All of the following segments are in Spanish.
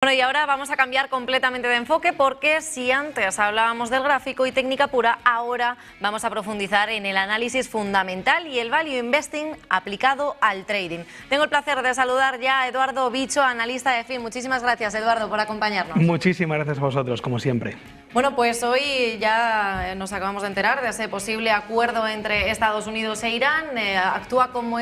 Bueno, y ahora vamos a cambiar completamente de enfoque porque si antes hablábamos del gráfico y técnica pura, ahora vamos a profundizar en el análisis fundamental y el value investing aplicado al trading. Tengo el placer de saludar ya a Eduardo Bicho, analista de FIN. Muchísimas gracias, Eduardo, por acompañarnos. Muchísimas gracias a vosotros, como siempre. Bueno, pues hoy ya nos acabamos de enterar de ese posible acuerdo entre Estados Unidos e Irán. Actúa como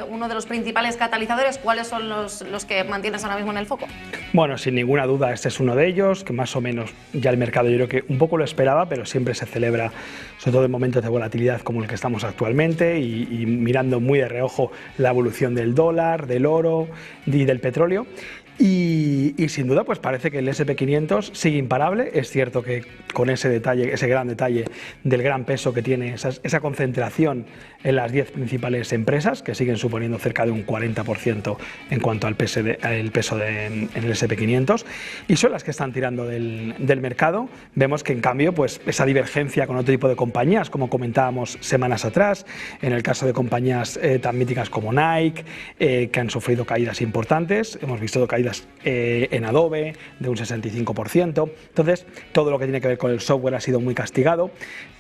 uno de los principales catalizadores. ¿Cuáles son los que mantienes ahora mismo en el foco? Bueno, sin ninguna duda este es uno de ellos, que más o menos ya el mercado yo creo que un poco lo esperaba, pero siempre se celebra, sobre todo en momentos de volatilidad como el que estamos actualmente, y mirando muy de reojo la evolución del dólar, del oro y del petróleo. Y sin duda pues parece que el S&P 500 sigue imparable. Es cierto que con ese detalle, ese gran detalle del gran peso que tiene esa concentración en las 10 principales empresas, que siguen suponiendo cerca de un 40% en cuanto al peso en el S&P 500, y son las que están tirando del mercado. Vemos que en cambio pues esa divergencia con otro tipo de compañías, como comentábamos semanas atrás, en el caso de compañías tan míticas como Nike, que han sufrido caídas importantes. Hemos visto caídas en Adobe de un 65%. Entonces, todo lo que tiene que ver con el software ha sido muy castigado,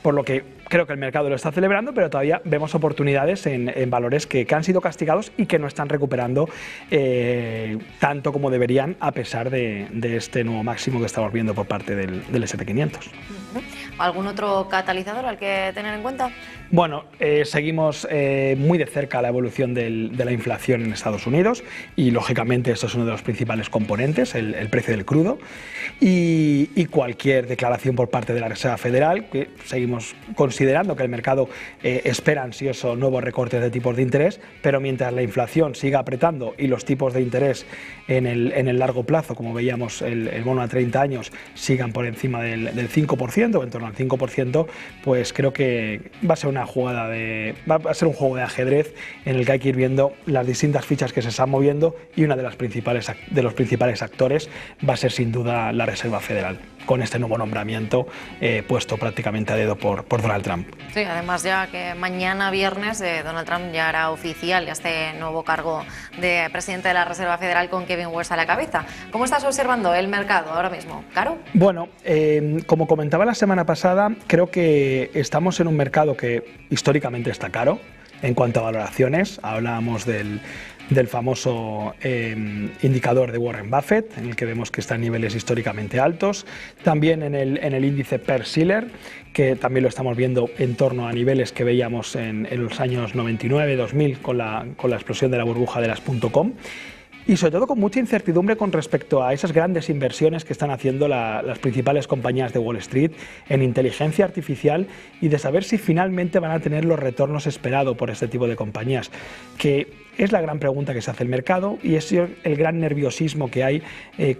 por lo que creo que el mercado lo está celebrando, pero todavía vemos oportunidades en valores que han sido castigados y que no están recuperando tanto como deberían, a pesar de este nuevo máximo que estamos viendo por parte del S&P 500. ¿Algún otro catalizador al que tener en cuenta? Bueno, seguimos muy de cerca la evolución de la inflación en Estados Unidos y, lógicamente, esto es uno de los principales componentes, el precio del crudo, y cualquier declaración por parte de la Reserva Federal, que seguimos considerando que el mercado espera ansioso nuevos recortes de tipos de interés, pero mientras la inflación siga apretando y los tipos de interés en el largo plazo, como veíamos el bono a 30 años, sigan por encima del 5%, o en torno al 5%, pues creo que va a ser un juego de ajedrez en el que hay que ir viendo las distintas fichas que se están moviendo, y una de los principales actores va a ser sin duda la Reserva Federal, con este nuevo nombramiento puesto prácticamente a dedo por Donald Trump. Sí, además ya que mañana viernes Donald Trump ya hará oficial este nuevo cargo de presidente de la Reserva Federal con Kevin Warsh a la cabeza. ¿Cómo estás observando el mercado ahora mismo? ¿Caro? Bueno, como comentaba la semana pasada, creo que estamos en un mercado que históricamente está caro en cuanto a valoraciones. Hablábamos del famoso indicador de Warren Buffett, en el que vemos que está en niveles históricamente altos. También en el índice Per-Shiller, que también lo estamos viendo en torno a niveles que veíamos en los años 99-2000 con la explosión de la burbuja de las .com. Y sobre todo con mucha incertidumbre con respecto a esas grandes inversiones que están haciendo las principales compañías de Wall Street en inteligencia artificial, y de saber si finalmente van a tener los retornos esperados por este tipo de compañías, que es la gran pregunta que se hace el mercado, y es el gran nerviosismo que hay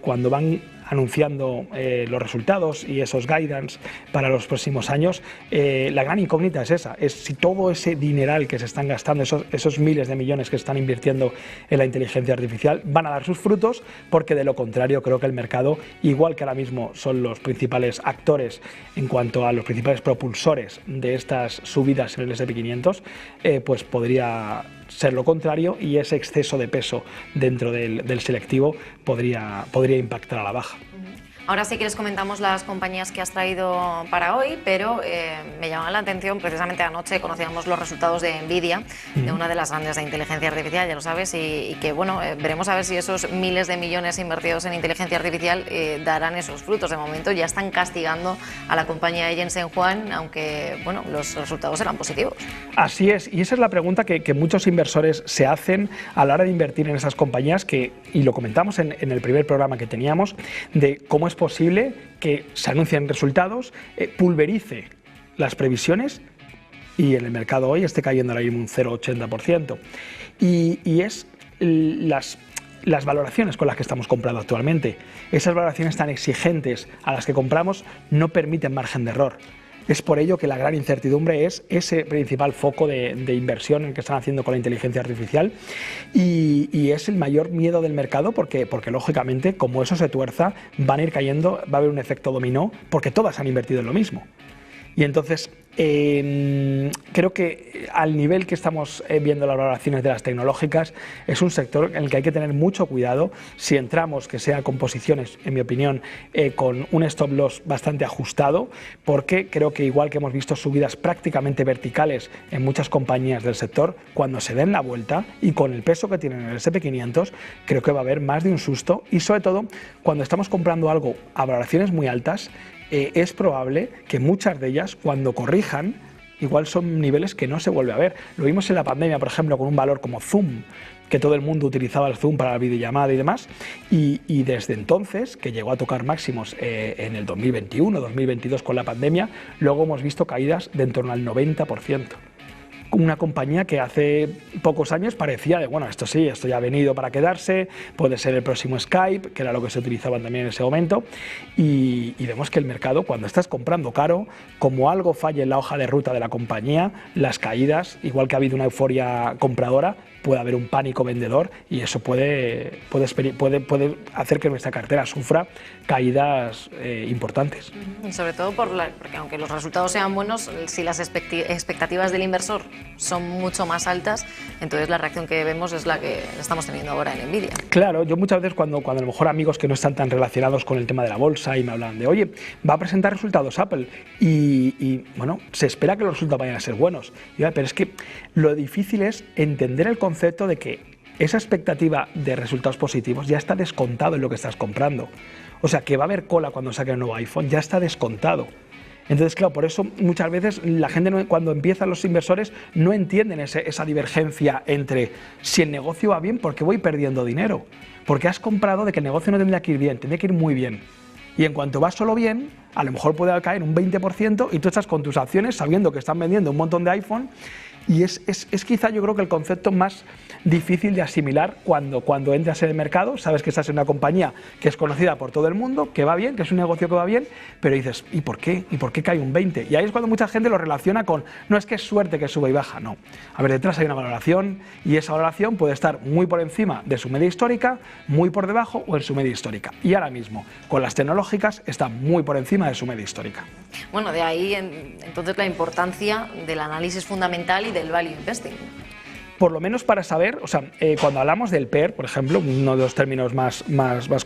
cuando van anunciando los resultados y esos guidance para los próximos años. La gran incógnita es esa, es si todo ese dineral que se están gastando, esos miles de millones que están invirtiendo en la inteligencia artificial, van a dar sus frutos, porque de lo contrario creo que el mercado, igual que ahora mismo son los principales actores en cuanto a los principales propulsores de estas subidas en el S&P 500, pues podría ser lo contrario, y ese exceso de peso dentro del selectivo podría impactar a la baja. Ahora, si quieres, comentamos las compañías que has traído para hoy, pero me llama la atención, precisamente anoche conocíamos los resultados de Nvidia, de una de las grandes de inteligencia artificial, ya lo sabes, y que bueno, veremos a ver si esos miles de millones invertidos en inteligencia artificial darán esos frutos. De momento ya están castigando a la compañía de Jensen Huang, aunque bueno, los resultados eran positivos. Así es, y esa es la pregunta que muchos inversores se hacen a la hora de invertir en esas compañías, y lo comentamos en el primer programa que teníamos, de cómo es posible que se anuncien resultados, pulverice las previsiones y en el mercado hoy esté cayendo ahora mismo un 0,80%. Y es las valoraciones con las que estamos comprando actualmente. Esas valoraciones tan exigentes a las que compramos no permiten margen de error. Es por ello que la gran incertidumbre es ese principal foco de inversión en que están haciendo con la inteligencia artificial, y es el mayor miedo del mercado, porque lógicamente, como eso se tuerza, van a ir cayendo, va a haber un efecto dominó, porque todas han invertido en lo mismo. Y entonces creo que al nivel que estamos viendo las valoraciones de las tecnológicas, es un sector en el que hay que tener mucho cuidado. Si entramos, que sea con posiciones, en mi opinión, con un stop loss bastante ajustado, porque creo que igual que hemos visto subidas prácticamente verticales en muchas compañías del sector, cuando se den la vuelta y con el peso que tienen en el S&P 500, creo que va a haber más de un susto, y sobre todo cuando estamos comprando algo a valoraciones muy altas, es probable que muchas de ellas, cuando corrijan, igual son niveles que no se vuelve a ver. Lo vimos en la pandemia, por ejemplo, con un valor como Zoom, que todo el mundo utilizaba el Zoom para la videollamada y demás, y desde entonces, que llegó a tocar máximos en el 2021, 2022 con la pandemia, luego hemos visto caídas de en torno al 90%. Una compañía que hace pocos años parecía de, bueno, esto sí, esto ya ha venido para quedarse, puede ser el próximo Skype, que era lo que se utilizaba también en ese momento, y vemos que el mercado, cuando estás comprando caro, como algo falle en la hoja de ruta de la compañía, las caídas, igual que ha habido una euforia compradora, puede haber un pánico vendedor, y eso puede hacer que nuestra cartera sufra caídas importantes. Y sobre todo porque aunque los resultados sean buenos, si las expectativas del inversor son mucho más altas, entonces la reacción que vemos es la que estamos teniendo ahora en Nvidia. Claro, yo muchas veces cuando a lo mejor amigos que no están tan relacionados con el tema de la bolsa y me hablan de, oye, va a presentar resultados Apple y bueno, se espera que los resultados vayan a ser buenos. Pero es que lo difícil es entender el concepto de que esa expectativa de resultados positivos ya está descontado en lo que estás comprando. O sea, que va a haber cola cuando saque el nuevo iPhone, ya está descontado. Entonces, claro, por eso muchas veces la gente, cuando empiezan los inversores, no entienden esa divergencia entre si el negocio va bien, ¿por qué voy perdiendo dinero? Porque has comprado de que el negocio no tendría que ir bien, tendría que ir muy bien. Y en cuanto va solo bien, a lo mejor puede caer un 20% y tú estás con tus acciones sabiendo que están vendiendo un montón de iPhone. Y es quizá, yo creo, que el concepto más difícil de asimilar cuando entras en el mercado. Sabes que estás en una compañía que es conocida por todo el mundo, que va bien, que es un negocio que va bien, pero dices, ¿y por qué? ¿Y por qué cae un 20%? Y ahí es cuando mucha gente lo relaciona con, no es que es suerte que sube y baja, no. A ver, detrás hay una valoración, y esa valoración puede estar muy por encima de su media histórica, muy por debajo o en su media histórica. Y ahora mismo, con las tecnológicas, está muy por encima de su media histórica. Bueno, de ahí entonces la importancia del análisis fundamental y del value investing. Por lo menos para saber, o sea, cuando hablamos del PER, por ejemplo, uno de los términos más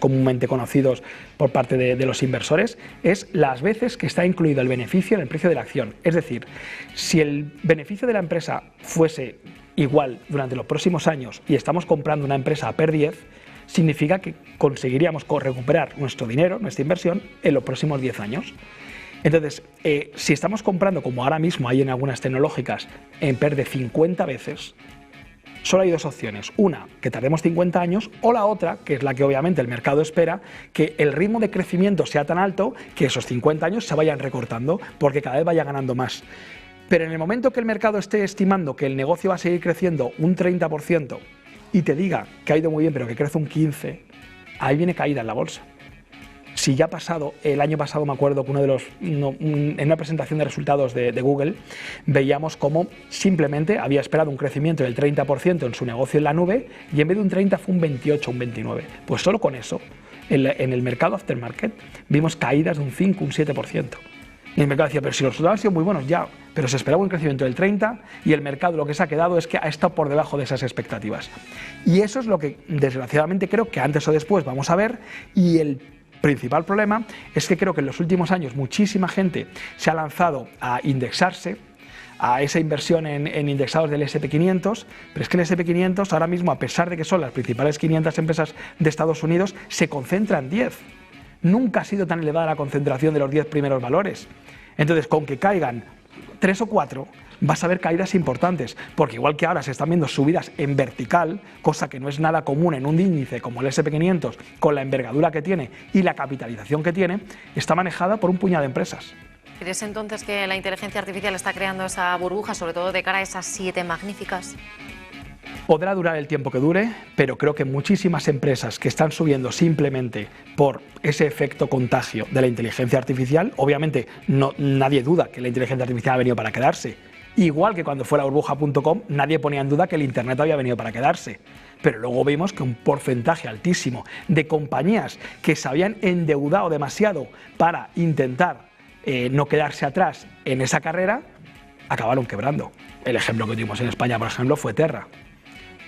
comúnmente conocidos por parte de los inversores, es las veces que está incluido el beneficio en el precio de la acción. Es decir, si el beneficio de la empresa fuese igual durante los próximos años y estamos comprando una empresa a PER 10, significa que conseguiríamos recuperar nuestro dinero, nuestra inversión, en los próximos 10 años. Entonces, si estamos comprando, como ahora mismo hay en algunas tecnológicas, en PER de 50 veces, solo hay dos opciones. Una, que tardemos 50 años, o la otra, que es la que obviamente el mercado espera, que el ritmo de crecimiento sea tan alto que esos 50 años se vayan recortando, porque cada vez vaya ganando más. Pero en el momento que el mercado esté estimando que el negocio va a seguir creciendo un 30% y te diga que ha ido muy bien, pero que crece un 15%, ahí viene caída en la bolsa. Si ya ha pasado, el año pasado me acuerdo que en una presentación de resultados de Google, veíamos cómo simplemente había esperado un crecimiento del 30% en su negocio en la nube, y en vez de un 30 fue un 28, un 29. Pues solo con eso, en el mercado aftermarket, vimos caídas de un 5, un 7%. Y el mercado decía, pero si los resultados han sido muy buenos ya, pero se esperaba un crecimiento del 30%, y el mercado lo que se ha quedado es que ha estado por debajo de esas expectativas. Y eso es lo que, desgraciadamente, creo que antes o después vamos a ver, y el principal problema es que creo que en los últimos años muchísima gente se ha lanzado a indexarse, a esa inversión en indexados del S&P 500, pero es que el S&P 500 ahora mismo, a pesar de que son las principales 500 empresas de Estados Unidos, se concentra en 10. Nunca ha sido tan elevada la concentración de los 10 primeros valores. Entonces, con que caigan 3 o 4, vas a ver caídas importantes, porque igual que ahora se están viendo subidas en vertical, cosa que no es nada común en un índice como el S&P 500, con la envergadura que tiene y la capitalización que tiene, está manejada por un puñado de empresas. ¿Crees entonces que la inteligencia artificial está creando esa burbuja, sobre todo de cara a esas 7 magníficas? Podrá durar el tiempo que dure, pero creo que muchísimas empresas que están subiendo simplemente por ese efecto contagio de la inteligencia artificial, obviamente nadie duda que la inteligencia artificial ha venido para quedarse. Igual que cuando fue la burbuja.com, nadie ponía en duda que el Internet había venido para quedarse. Pero luego vimos que un porcentaje altísimo de compañías que se habían endeudado demasiado para intentar no quedarse atrás en esa carrera, acabaron quebrando. El ejemplo que tuvimos en España, por ejemplo, fue Terra,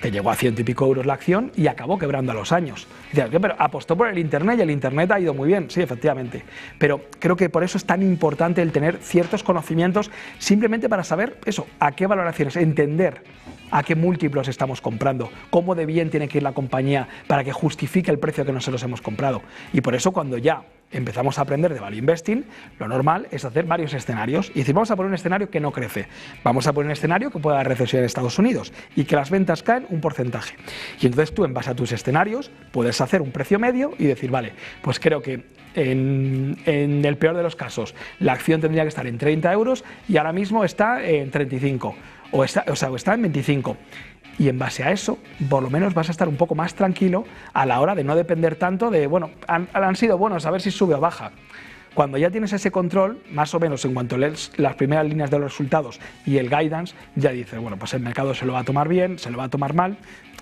que llegó a 100 y pico euros la acción y acabó quebrando a los años. Decían, pero apostó por el Internet y el Internet ha ido muy bien, sí, efectivamente. Pero creo que por eso es tan importante el tener ciertos conocimientos simplemente para saber eso, a qué valoraciones, entender a qué múltiplos estamos comprando, cómo de bien tiene que ir la compañía para que justifique el precio que nosotros hemos comprado. Y por eso cuando ya empezamos a aprender de value investing, lo normal es hacer varios escenarios y decir, vamos a poner un escenario que no crece, vamos a poner un escenario que pueda haber recesión en Estados Unidos y que las ventas caen un porcentaje. Y entonces tú, en base a tus escenarios, puedes hacer un precio medio y decir, vale, pues creo que en el peor de los casos la acción tendría que estar en 30 euros y ahora mismo está en 35 o está en 25. Y en base a eso, por lo menos vas a estar un poco más tranquilo a la hora de no depender tanto de, bueno, han sido buenos, a ver si sube o baja. Cuando ya tienes ese control, más o menos en cuanto lees las primeras líneas de los resultados y el guidance, ya dices, bueno, pues el mercado se lo va a tomar bien, se lo va a tomar mal,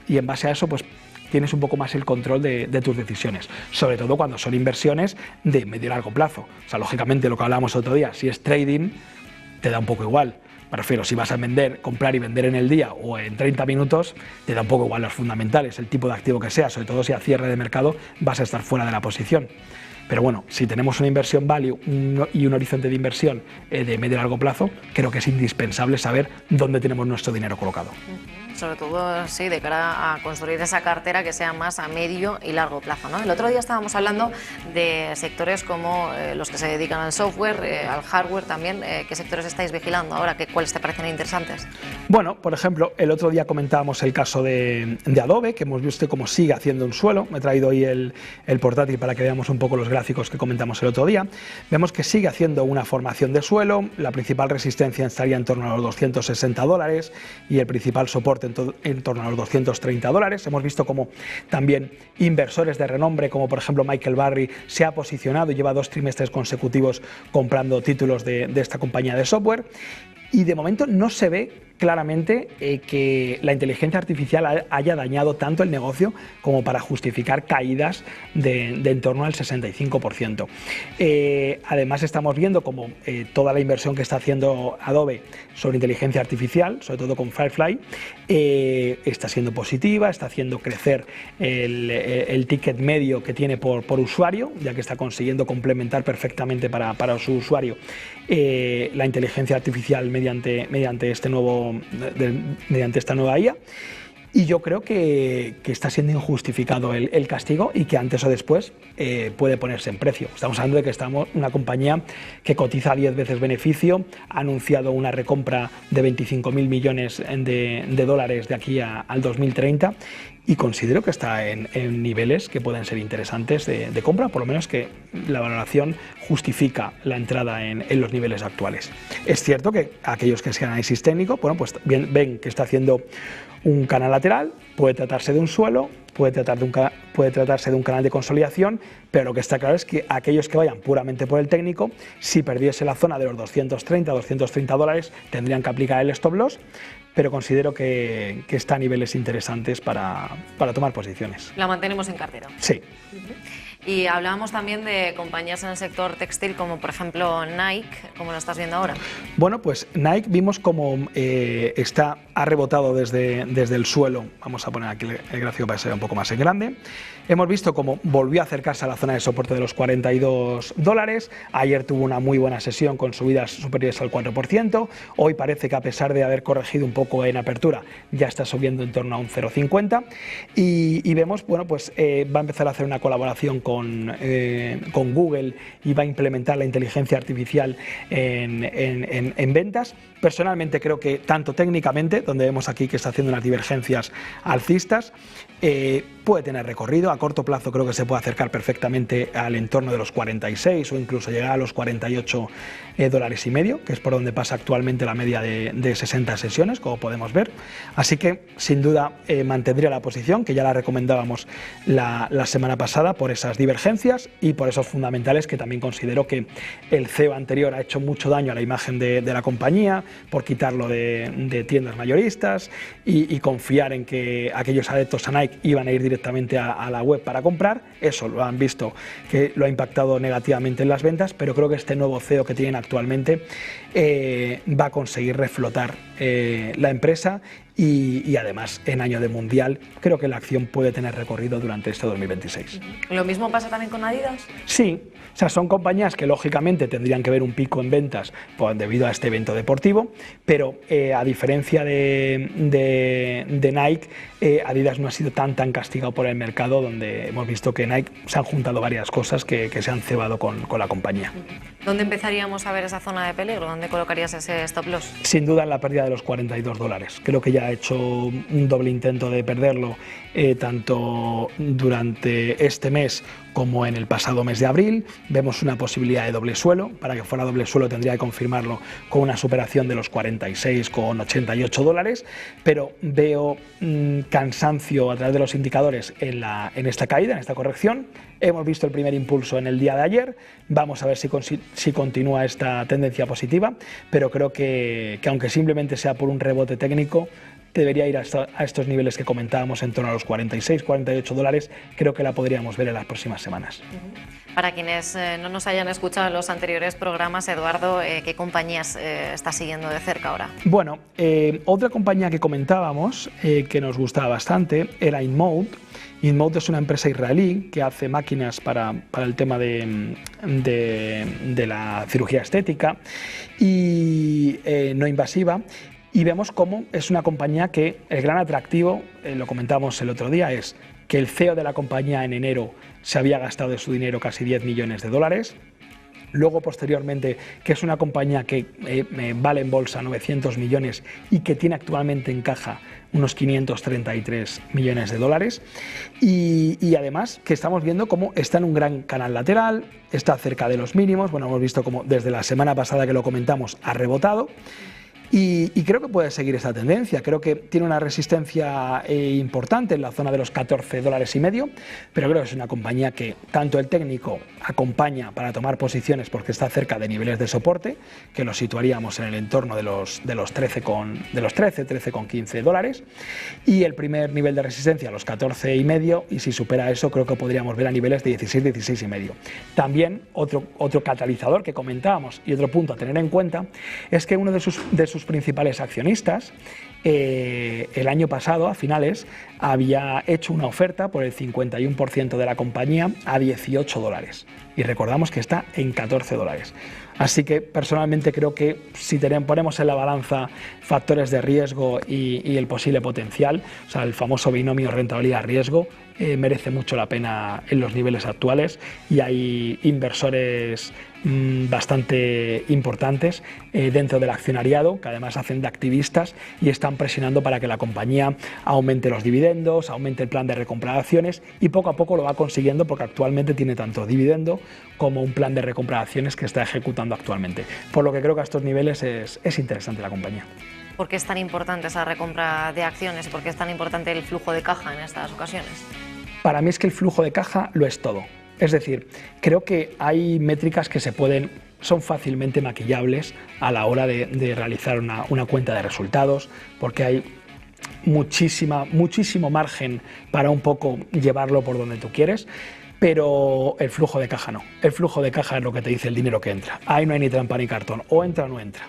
y en base a eso, pues tienes un poco más el control de tus decisiones, sobre todo cuando son inversiones de medio y largo plazo. O sea, lógicamente, lo que hablábamos otro día, si es trading, te da un poco igual. Me refiero, si vas a comprar y vender en el día o en 30 minutos, te da un poco igual los fundamentales, el tipo de activo que sea, sobre todo si a cierre de mercado vas a estar fuera de la posición. Pero bueno, si tenemos una inversión value y un horizonte de inversión de medio y largo plazo, creo que es indispensable saber dónde tenemos nuestro dinero colocado. Sobre todo, sí, de cara a construir esa cartera que sea más a medio y largo plazo, ¿no? El otro día estábamos hablando de sectores como los que se dedican al software, al hardware también. ¿Qué sectores estáis vigilando ahora? ¿Cuáles te parecen interesantes? Bueno, por ejemplo, el otro día comentábamos el caso de Adobe, que hemos visto cómo sigue haciendo un suelo. Me he traído hoy el portátil para que veamos un poco los gráficos que comentamos el otro día. Vemos que sigue haciendo una formación de suelo. La principal resistencia estaría en torno a los $260 y el principal soporte en torno a los $230. Hemos visto como también inversores de renombre, como por ejemplo Michael Burry, se ha posicionado y lleva 2 trimestres consecutivos comprando títulos de esta compañía de software. Y de momento no se ve claramente que la inteligencia artificial haya dañado tanto el negocio como para justificar caídas de en torno al 65%. Además estamos viendo como toda la inversión que está haciendo Adobe sobre inteligencia artificial, sobre todo con Firefly, está siendo positiva, está haciendo crecer el ticket medio que tiene por usuario, ya que está consiguiendo complementar perfectamente para su usuario la inteligencia artificial mediante esta nueva IA. Y yo creo que está siendo injustificado el castigo y que antes o después puede ponerse en precio. Estamos hablando de que estamos una compañía que cotiza a 10 veces beneficio, ha anunciado una recompra de 25.000 millones de dólares de aquí al 2030 y considero que está en niveles que pueden ser interesantes de compra, por lo menos que la valoración justifica la entrada en los niveles actuales. Es cierto que aquellos que sean análisis técnico, bueno, pues ven que está haciendo un canal lateral, puede tratarse de un suelo, puede tratarse de un canal de consolidación, pero lo que está claro es que aquellos que vayan puramente por el técnico, si perdiese la zona de los $230 tendrían que aplicar el stop loss, pero considero que está a niveles interesantes para tomar posiciones. La mantenemos en cartera. Sí. Y hablábamos también de compañías en el sector textil, como por ejemplo Nike. ¿Cómo lo estás viendo ahora? Bueno, pues Nike vimos como ha rebotado desde el suelo. Vamos a poner aquí el gráfico para que se vea un poco más en grande. Hemos visto cómo volvió a acercarse a la zona de soporte de los $42. Ayer tuvo una muy buena sesión con subidas superiores al 4%. Hoy parece que, a pesar de haber corregido un poco en apertura, ya está subiendo en torno a un 0,50. Y vemos, bueno, pues va a empezar a hacer una colaboración con Google y va a implementar la inteligencia artificial en ventas. Personalmente creo que tanto técnicamente, donde vemos aquí que está haciendo unas divergencias alcistas, puede tener recorrido. A corto plazo creo que se puede acercar perfectamente al entorno de los 46 o incluso llegar a los $48,5, que es por donde pasa actualmente la media de 60 sesiones, como podemos ver. Así que sin duda mantendría la posición, que ya la recomendábamos la semana pasada, por esas divergencias y por esos fundamentales que también considero que el CEO anterior ha hecho mucho daño a la imagen de la compañía, por quitarlo de tiendas mayoristas y confiar en que aquellos adeptos a Nike iban a ir directamente a la web para comprar. Eso lo han visto que lo ha impactado negativamente en las ventas, pero creo que este nuevo CEO que tienen actualmente va a conseguir reflotar la empresa y además en año de mundial creo que la acción puede tener recorrido durante este 2026. ¿Lo mismo pasa también con Adidas? Sí, o sea, son compañías que lógicamente tendrían que ver un pico en ventas debido a este evento deportivo, pero a diferencia de Nike, Adidas no ha sido tan castigado por el mercado, donde hemos visto que Nike se han juntado varias cosas que se han cebado con la compañía. ¿Dónde empezaríamos a ver esa zona de peligro? ¿Dónde colocarías ese stop loss? Sin duda en la pérdida de los $42. Creo que ya ha hecho un doble intento de perderlo, tanto durante este mes como en el pasado mes de abril. Vemos una posibilidad de doble suelo. Para que fuera doble suelo tendría que confirmarlo con una superación de los $46,88, pero veo cansancio a través de los indicadores en esta caída, en esta corrección. Hemos visto el primer impulso en el día de ayer, vamos a ver si continúa esta tendencia positiva, pero creo que aunque simplemente sea por un rebote técnico, debería ir a estos niveles que comentábamos en torno a los $46-48, creo que la podríamos ver en las próximas semanas. Para quienes no nos hayan escuchado en los anteriores programas, Eduardo, ¿qué compañías está siguiendo de cerca ahora? Bueno, otra compañía que comentábamos que nos gustaba bastante era InMode. InMode es una empresa israelí que hace máquinas para el tema de la cirugía estética y no invasiva. Y vemos cómo es una compañía que el gran atractivo, lo comentamos el otro día, es que el CEO de la compañía en enero se había gastado de su dinero casi $10 millones. Luego, posteriormente, que es una compañía que vale en bolsa 900 millones y que tiene actualmente en caja unos $533 millones. Y además que estamos viendo cómo está en un gran canal lateral, está cerca de los mínimos. Bueno, hemos visto cómo desde la semana pasada que lo comentamos ha rebotado. Y creo que puede seguir esta tendencia. Creo que tiene una resistencia importante en la zona de los $14,50, pero creo que es una compañía que tanto el técnico acompaña para tomar posiciones porque está cerca de niveles de soporte, que los situaríamos en el entorno de los $13,15, y el primer nivel de resistencia a los 14,5, y si supera eso creo que podríamos ver a niveles de 16,5. También otro catalizador que comentábamos y otro punto a tener en cuenta es que uno de sus principales accionistas el año pasado, a finales, había hecho una oferta por el 51% de la compañía a $18 y recordamos que está en $14. Así que personalmente creo que si ponemos en la balanza factores de riesgo y el posible potencial, o sea, el famoso binomio rentabilidad-riesgo, merece mucho la pena en los niveles actuales, y hay inversores bastante importantes dentro del accionariado que además hacen de activistas y están presionando para que la compañía aumente los dividendos, aumente el plan de recompra de acciones, y poco a poco lo va consiguiendo porque actualmente tiene tanto dividendo como un plan de recompra de acciones que está ejecutando actualmente. Por lo que creo que a estos niveles es interesante la compañía. ¿Por qué es tan importante esa recompra de acciones? ¿Por qué es tan importante el flujo de caja en estas ocasiones? Para mí es que el flujo de caja lo es todo. Es decir, creo que hay métricas que son fácilmente maquillables a la hora de realizar una cuenta de resultados, porque hay muchísimo margen para un poco llevarlo por donde tú quieres. Pero el flujo de caja no. El flujo de caja es lo que te dice el dinero que entra. Ahí no hay ni trampa ni cartón. O entra o no entra.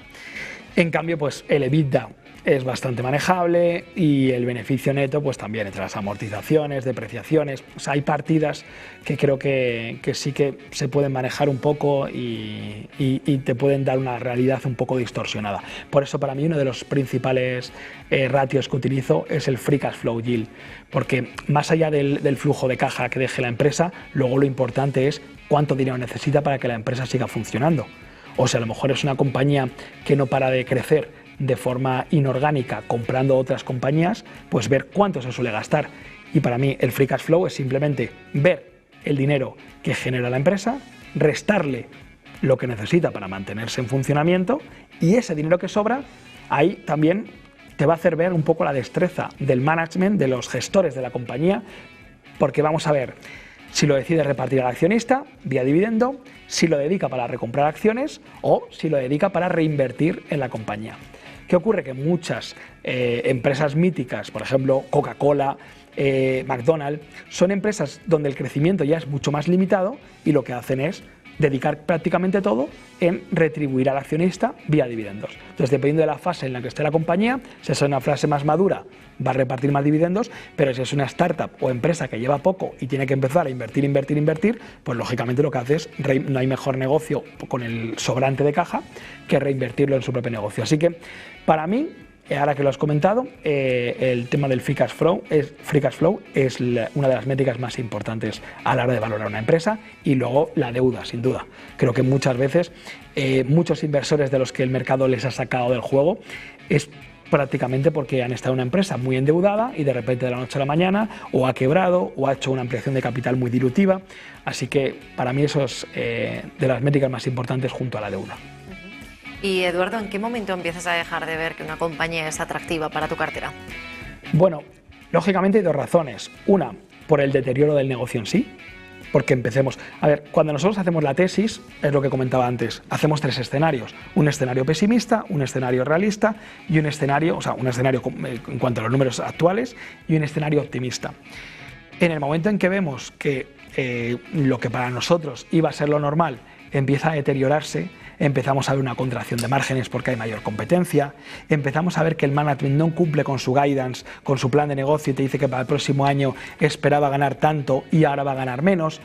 En cambio, pues el EBITDA es bastante manejable y el beneficio neto pues también, entre las amortizaciones, depreciaciones. O sea, hay partidas que creo que sí que se pueden manejar un poco y te pueden dar una realidad un poco distorsionada. Por eso para mí uno de los principales ratios que utilizo es el Free Cash Flow Yield, porque más allá del flujo de caja que deje la empresa, luego lo importante es cuánto dinero necesita para que la empresa siga funcionando. O sea, a lo mejor es una compañía que no para de crecer de forma inorgánica comprando otras compañías, pues ver cuánto se suele gastar. Y para mí el Free Cash Flow es simplemente ver el dinero que genera la empresa, restarle lo que necesita para mantenerse en funcionamiento, y ese dinero que sobra, ahí también te va a hacer ver un poco la destreza del management, de los gestores de la compañía, porque vamos a ver si lo decide repartir al accionista vía dividendo, si lo dedica para recomprar acciones o si lo dedica para reinvertir en la compañía. ¿Qué ocurre? Que muchas empresas míticas, por ejemplo Coca-Cola, McDonald's, son empresas donde el crecimiento ya es mucho más limitado y lo que hacen es dedicar prácticamente todo en retribuir al accionista vía dividendos. Entonces, dependiendo de la fase en la que esté la compañía, si es una fase más madura, va a repartir más dividendos, pero si es una startup o empresa que lleva poco y tiene que empezar a invertir, pues lógicamente lo que hace es, no hay mejor negocio con el sobrante de caja que reinvertirlo en su propio negocio. Así que, para mí, ahora que lo has comentado, el tema del free cash flow es una de las métricas más importantes a la hora de valorar una empresa, y luego la deuda, sin duda. Creo que muchas veces muchos inversores de los que el mercado les ha sacado del juego es prácticamente porque han estado en una empresa muy endeudada y de repente de la noche a la mañana o ha quebrado o ha hecho una ampliación de capital muy dilutiva. Así que para mí eso es de las métricas más importantes junto a la deuda. Y Eduardo, ¿en qué momento empiezas a dejar de ver que una compañía es atractiva para tu cartera? Bueno, lógicamente hay dos razones. Una, por el deterioro del negocio en sí, porque empecemos... A ver, cuando nosotros hacemos la tesis, es lo que comentaba antes, hacemos tres escenarios. Un escenario pesimista, un escenario realista y un escenario, en cuanto a los números actuales, y un escenario optimista. En el momento en que vemos que lo que para nosotros iba a ser lo normal empieza a deteriorarse, empezamos a ver una contracción de márgenes porque hay mayor competencia, empezamos a ver que el management no cumple con su guidance, con su plan de negocio, y te dice que para el próximo año esperaba ganar tanto y ahora va a ganar menos.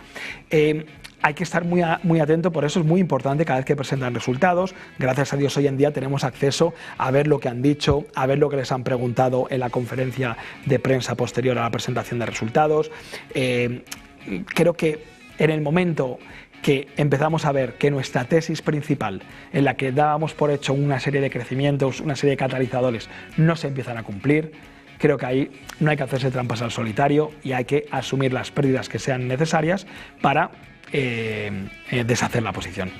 Hay que estar muy atento, por eso es muy importante cada vez que presentan resultados. Gracias a Dios hoy en día tenemos acceso a ver lo que han dicho, a ver lo que les han preguntado en la conferencia de prensa posterior a la presentación de resultados. Creo que en el momento que empezamos a ver que nuestra tesis principal, en la que dábamos por hecho una serie de crecimientos, una serie de catalizadores, no se empiezan a cumplir, creo que ahí no hay que hacerse trampas al solitario y hay que asumir las pérdidas que sean necesarias para deshacer la posición.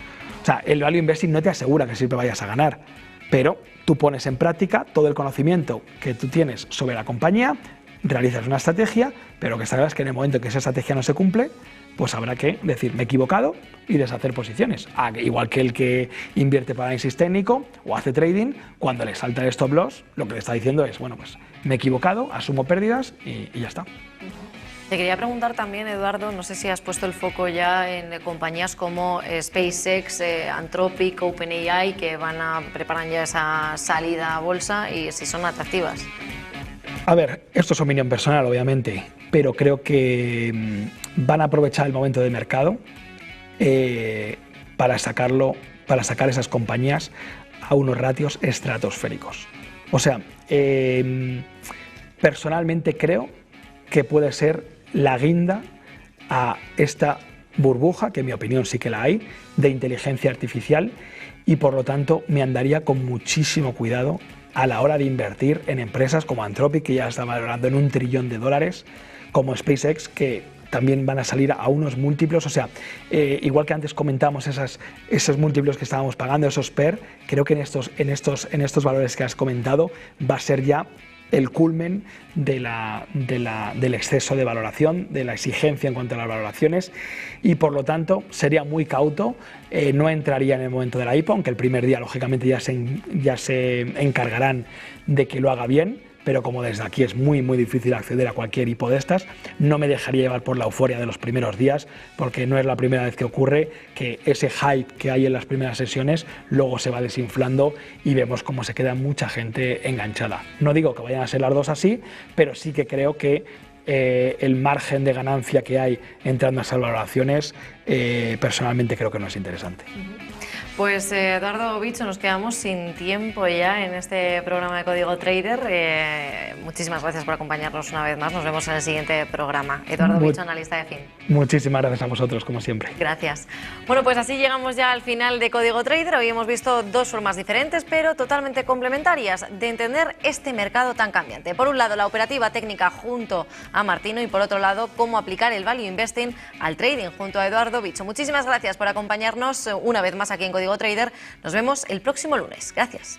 O sea, el value investing no te asegura que siempre vayas a ganar, pero tú pones en práctica todo el conocimiento que tú tienes sobre la compañía, realizas una estrategia, pero que sabes que en el momento en que esa estrategia no se cumple, pues habrá que decir, me he equivocado y deshacer posiciones. Igual que el que invierte para análisis técnico o hace trading, cuando le salta el stop loss, lo que le está diciendo es, bueno, pues me he equivocado, asumo pérdidas y ya está. Te quería preguntar también, Eduardo, no sé si has puesto el foco ya en compañías como SpaceX, Anthropic, OpenAI, que preparan ya esa salida a bolsa, y si son atractivas. A ver, esto es opinión personal, obviamente, pero creo que van a aprovechar el momento de mercado para sacar esas compañías a unos ratios estratosféricos. O sea, personalmente creo que puede ser la guinda a esta burbuja, que en mi opinión sí que la hay, de inteligencia artificial, y por lo tanto me andaría con muchísimo cuidado a la hora de invertir en empresas como Anthropic, que ya está valorando en $1 trillón, como SpaceX, que también van a salir a unos múltiplos. O sea, igual que antes comentamos esos múltiplos que estábamos pagando, esos PER, creo que en estos valores que has comentado va a ser ya el culmen del exceso de valoración, de la exigencia en cuanto a las valoraciones, y por lo tanto sería muy cauto, no entraría en el momento de la IPO, aunque el primer día lógicamente ya se encargarán de que lo haga bien, pero como desde aquí es muy difícil acceder a cualquier IPO de estas, no me dejaría llevar por la euforia de los primeros días, porque no es la primera vez que ocurre que ese hype que hay en las primeras sesiones luego se va desinflando y vemos cómo se queda mucha gente enganchada. No digo que vayan a ser las dos así, pero sí que creo que el margen de ganancia que hay entrando a esas valoraciones, personalmente creo que no es interesante. Pues Eduardo Bicho, nos quedamos sin tiempo ya en este programa de Código Trader. Muchísimas gracias por acompañarnos una vez más. Nos vemos en el siguiente programa. Eduardo Bicho, analista de FIN. Muchísimas gracias a vosotros, como siempre. Gracias. Bueno, pues así llegamos ya al final de Código Trader. Hoy hemos visto dos formas diferentes, pero totalmente complementarias, de entender este mercado tan cambiante. Por un lado, la operativa técnica junto a Martino, y por otro lado, cómo aplicar el value investing al trading junto a Eduardo Bicho. Muchísimas gracias por acompañarnos una vez más aquí en Código Trader. Nos vemos el próximo lunes. Gracias.